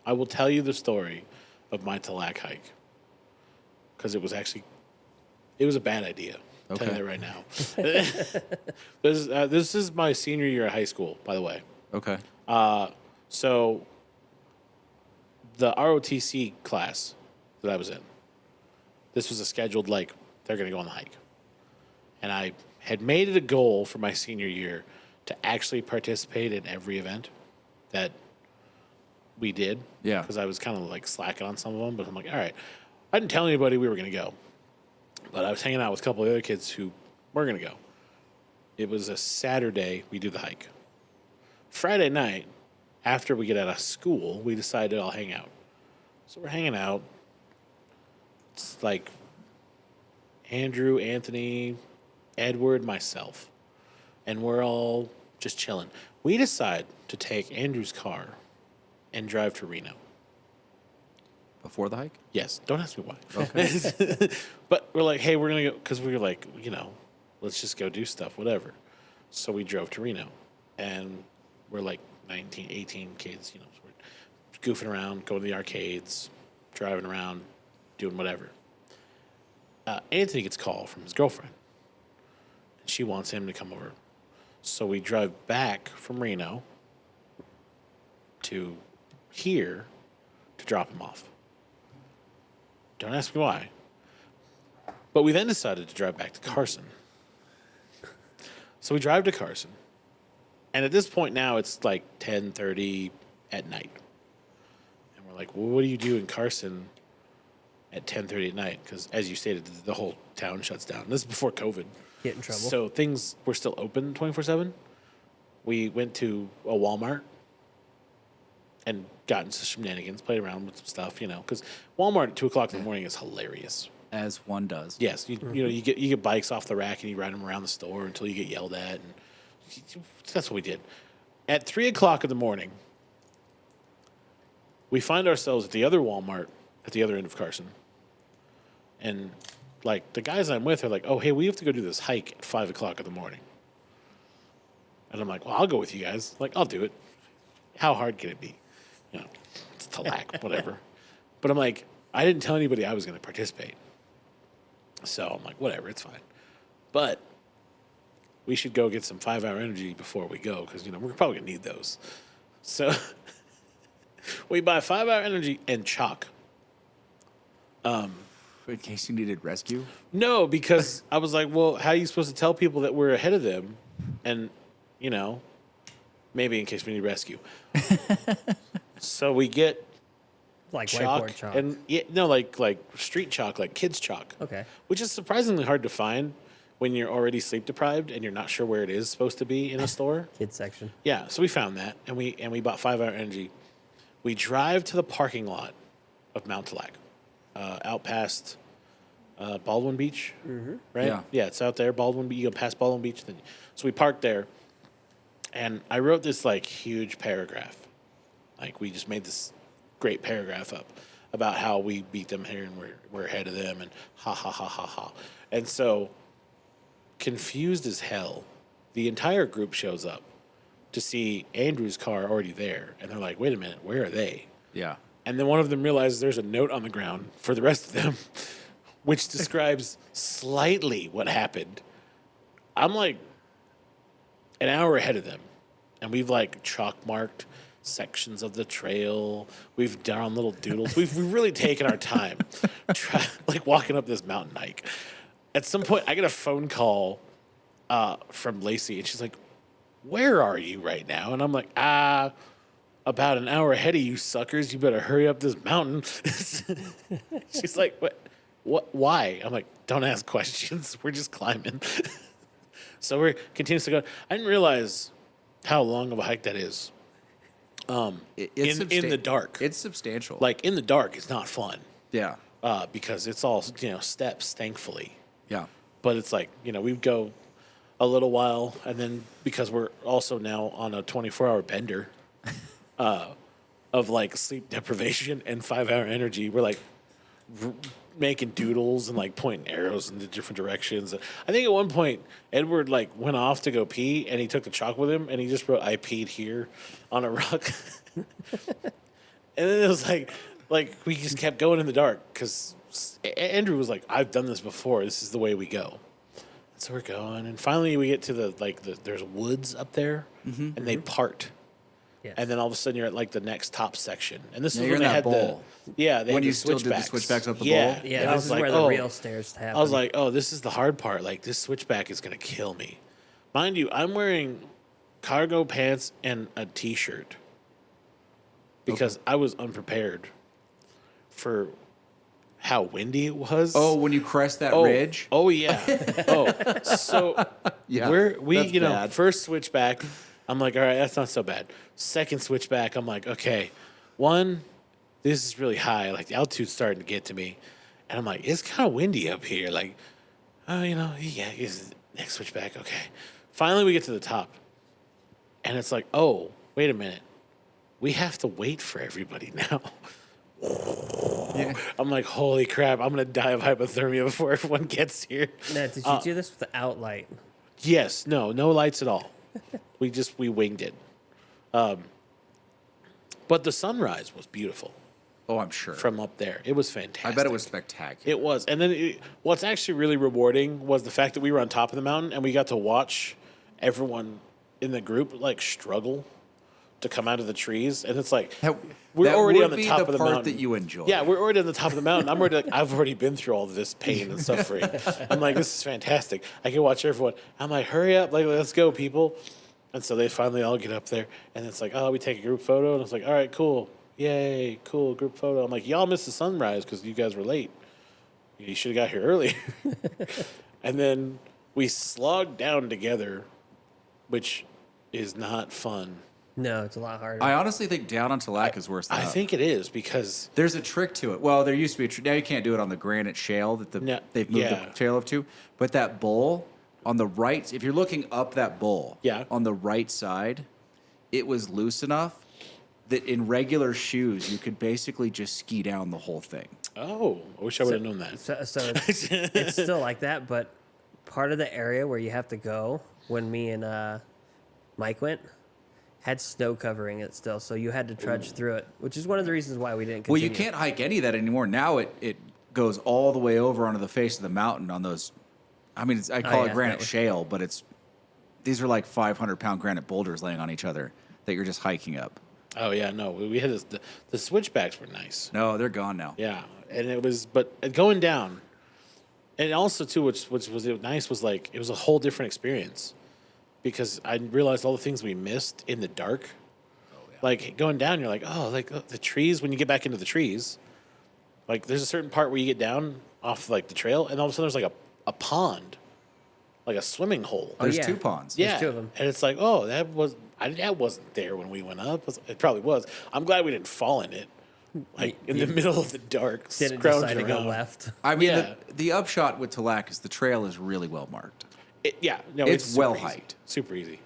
I will tell you the story of my Tallac hike because it was a bad idea. I'll tell you Okay. that right now. This is my senior year of high school, by the way. Okay. So the ROTC class that I was in, this was a scheduled like they're going to go on the hike, and I had made it a goal for my senior year to actually participate in every event that we did. Yeah. Because I was kind of like slacking on some of them, but I'm like, all right. I didn't tell anybody we were going to go, but I was hanging out with a couple of other kids who were going to go. It was a Saturday. We do the hike. Friday night, after we get out of school, we decided I'll hang out. So we're hanging out. It's like Andrew, Anthony, Edward, myself, and we're all just chilling. We decide to take Andrew's car and drive to Reno. Before the hike? Yes, don't ask me why. But we're like, hey, we're going to go, because we were like, let's just go do stuff, whatever. So we drove to Reno, and we're like 19, 18 kids, so we're goofing around, going to the arcades, driving around, doing whatever. Anthony gets a call from his girlfriend, and she wants him to come over. So we drive back from Reno to here to drop him off. Don't ask me why. But we then decided to drive back to Carson. So we drive to Carson. And at this point now, it's like 10:30 at night. And we're like, well, what do you do in Carson at 10:30 at night? Because as you stated, the whole town shuts down. This is before COVID. Get in trouble. So things were still open 24/7. We went to a Walmart and got into shenanigans, played around with some stuff, because Walmart at 2:00 in the morning is hilarious. As one does. Yes, you get bikes off the rack and you ride them around the store until you get yelled at, and that's what we did. At 3:00 in the morning, we find ourselves at the other Walmart at the other end of Carson, and like the guys I'm with are like, "Oh, hey, we have to go do this hike at 5:00 in the morning," and I'm like, "Well, I'll go with you guys. Like, I'll do it. How hard can it be? It's Tallac, whatever." But I'm like, I didn't tell anybody I was going to participate. So I'm like, whatever, it's fine. But we should go get some 5-hour energy before we go because, we're probably going to need those. So we buy 5-hour energy and chalk. In case you needed rescue? No, because I was like, well, how are you supposed to tell people that we're ahead of them? And, maybe in case we need rescue. So we get like chalk, whiteboard chalk. and like street chalk, like kids chalk. Okay. Which is surprisingly hard to find when you're already sleep deprived and you're not sure where it is supposed to be in a store. Kids section. Yeah, so we found that and we bought 5-hour energy. We drive to the parking lot of Mount Tallac, out past Baldwin Beach, right? Yeah. Yeah, it's out there. Baldwin Beach. You go past Baldwin Beach, so we parked there, and I wrote this like huge paragraph. Like we just made this great paragraph up about how we beat them here and we're ahead of them and ha ha ha ha ha. And so, confused as hell, the entire group shows up to see Andrew's car already there, and they're like, "Wait a minute, where are they?" Yeah. And then one of them realizes there's a note on the ground for the rest of them, which describes slightly what happened. I'm like an hour ahead of them, and we've like chalk marked sections of the trail. We've drawn little doodles. We've really taken our time, like walking up this mountain hike. At some point, I get a phone call from Lacey, and she's like, "Where are you right now?" And I'm like, about an hour ahead of you suckers. You better hurry up this mountain." She's like, "What? Why?" I'm like, "Don't ask questions. We're just climbing." So we're continuously going. I didn't realize how long of a hike that is. It's In the dark. It's substantial. Like in the dark, it's not fun yeah. because it's all steps, thankfully. Yeah. But it's like we'd go a little while, and then because we're also now on a 24-hour bender of like sleep deprivation and 5-hour energy, we're like making doodles and like pointing arrows in the different directions. I think at one point Edward like went off to go pee, and he took the chalk with him, and he just wrote "I peed here" on a rock. And then it was like we just kept going in the dark because Andrew was like, I've done this before. This is the way we go. So we're going, and finally we get to there's woods up there, and they part. Yes. And then all of a sudden you're at like the next top section, and this is you're when in they that had bowl. they had When the you still did the switchbacks up the bowl? yeah. Yeah, And I this was is like, where the oh. real stairs happen. I was like, oh, this is the hard part. Like, this switchback is going to kill me. Mind you, I'm wearing cargo pants and a T-shirt because I was unprepared for how windy it was. Oh, when you crest that oh, ridge? Oh, yeah. Oh, so Yeah, we that's bad. first switchback, I'm like, all right, that's not so bad. Second switchback, I'm like, okay, one, this is really high. Like, the altitude's starting to get to me. And I'm like, it's kind of windy up here. Like, oh, it's next switchback. Okay. Finally, we get to the top. And it's like, oh, wait a minute. We have to wait for everybody now. Yeah. I'm like, holy crap, I'm going to die of hypothermia before everyone gets here. now, did you do this without light? Yes, no lights at all. we winged it. But the sunrise was beautiful Oh, I'm sure. from up there. It was fantastic. I bet it was spectacular. It was. And then what's actually really rewarding was the fact that we were on top of the mountain and we got to watch everyone in the group like struggle to come out of the trees. And it's like, we're that already would on the be top the of the part mountain. that you enjoy. Yeah, we're already on the top of the mountain. I'm already like, I've already been through all of this pain and suffering. I'm like, this is fantastic. I can watch everyone. I'm like, hurry up, like let's go, people. And so they finally all get up there, and it's like, oh, we take a group photo, and it's like, all right, cool, yay, cool, group photo. I'm like, y'all missed the sunrise because you guys were late. You should have got here earlier. And then we slogged down together, which is not fun. No, it's a lot harder. I honestly think down on Talac is worse than I up. think it is because There's a trick to it. Well, there used to be a trick. Now you can't do it on the granite shale that they've moved yeah. the tail of to. But that bowl on the right, if you're looking up that bowl, Yeah. on the right side, it was loose enough that in regular shoes you could basically just ski down the whole thing. oh, I wish I would have known that. So it's still like that, but part of the area where you have to go when me and Mike went had snow covering it still, so you had to trudge through it, which is one of the reasons why we didn't Well, continue. you can't hike any of that anymore. Now it goes all the way over onto the face of the mountain on those. I mean, I call yeah, it granite that was- shale, but these are like 500-pound granite boulders laying on each other that you're just hiking up. Oh yeah, no, we had this, the switchbacks were nice. No, they're gone now. Yeah, and it was, but going down, and also too, which was nice was like it was a whole different experience because I realized all the things we missed in the dark. Like going down, you're like, oh, like the trees. When you get back into the trees, like there's a certain part where you get down off like the trail, and all of a sudden there's like a pond, like a swimming hole. There's yeah. 2 ponds. Yeah, two of 'em. and it's like, oh, that wasn't there when we went up. It probably was. I'm glad we didn't fall in it, like in the middle of the dark, didn't decide to scrounging go around. left. I mean, Yeah. the upshot with Talac is the trail is really well marked. Yeah, no, It's super well easy. hiked. super easy.